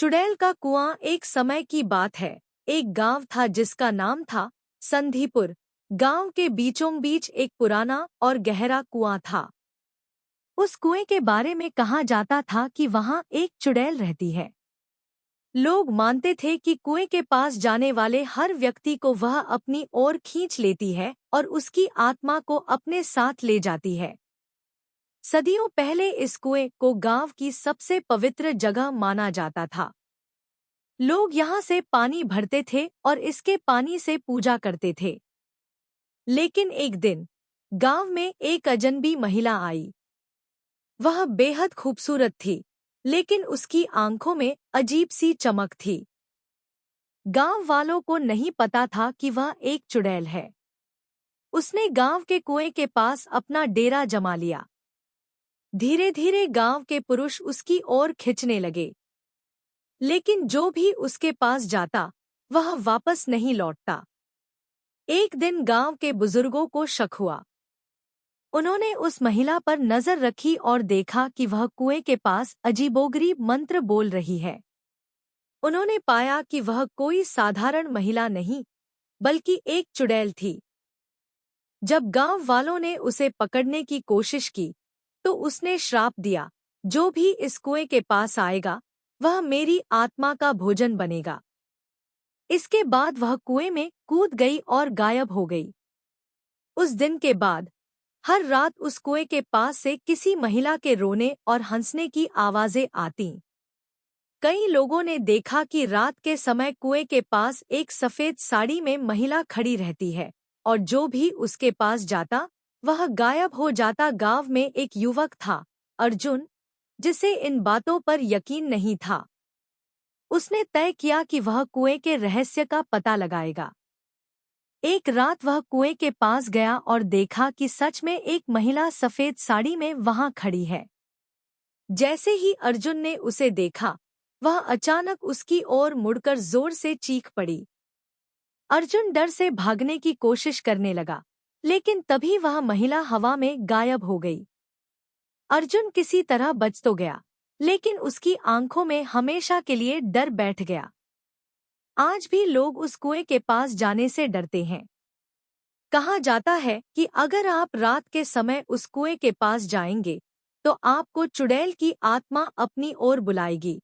चुड़ैल का कुआं। एक समय की बात है। एक गांव था जिसका नाम था संधीपुर। गांव के बीचों बीच एक पुराना और गहरा कुआं था। उस कुएं के बारे में कहा जाता था कि वहां एक चुड़ैल रहती है। लोग मानते थे कि कुएं के पास जाने वाले हर व्यक्ति को वह अपनी ओर खींच लेती है और उसकी आत्मा को अपने साथ ले जाती है। सदियों पहले इस कुएं को गांव की सबसे पवित्र जगह माना जाता था। लोग यहाँ से पानी भरते थे और इसके पानी से पूजा करते थे। लेकिन एक दिन गांव में एक अजनबी महिला आई। वह बेहद खूबसूरत थी, लेकिन उसकी आंखों में अजीब सी चमक थी। गांव वालों को नहीं पता था कि वह एक चुड़ैल है। उसने गांव के कुएं के पास अपना डेरा जमा लिया। धीरे धीरे गांव के पुरुष उसकी ओर खिंचने लगे, लेकिन जो भी उसके पास जाता वह वापस नहीं लौटता। एक दिन गांव के बुजुर्गों को शक हुआ। उन्होंने उस महिला पर नजर रखी और देखा कि वह कुएं के पास अजीबोगरीब मंत्र बोल रही है। उन्होंने पाया कि वह कोई साधारण महिला नहीं, बल्कि एक चुड़ैल थी। जब गांव वालों ने उसे पकड़ने की कोशिश की, तो उसने श्राप दिया, जो भी इस कुएं के पास आएगा वह मेरी आत्मा का भोजन बनेगा। इसके बाद वह कुएं में कूद गई और गायब हो गई। उस दिन के बाद हर रात उस कुएं के पास से किसी महिला के रोने और हंसने की आवाजें आतीं। कई लोगों ने देखा कि रात के समय कुएं के पास एक सफेद साड़ी में महिला खड़ी रहती है, और जो भी उसके पास जाता वह गायब हो जाता। गांव में एक युवक था, अर्जुन, जिसे इन बातों पर यकीन नहीं था। उसने तय किया कि वह कुएं के रहस्य का पता लगाएगा। एक रात वह कुएं के पास गया और देखा कि सच में एक महिला सफेद साड़ी में वहां खड़ी है। जैसे ही अर्जुन ने उसे देखा, वह अचानक उसकी ओर मुड़कर जोर से चीख पड़ी। अर्जुन डर से भागने की कोशिश करने लगा, लेकिन तभी वह महिला हवा में गायब हो गई। अर्जुन किसी तरह बच तो गया, लेकिन उसकी आंखों में हमेशा के लिए डर बैठ गया। आज भी लोग उस कुएं के पास जाने से डरते हैं। कहा जाता है कि अगर आप रात के समय उस कुएं के पास जाएंगे, तो आपको चुड़ैल की आत्मा अपनी ओर बुलाएगी।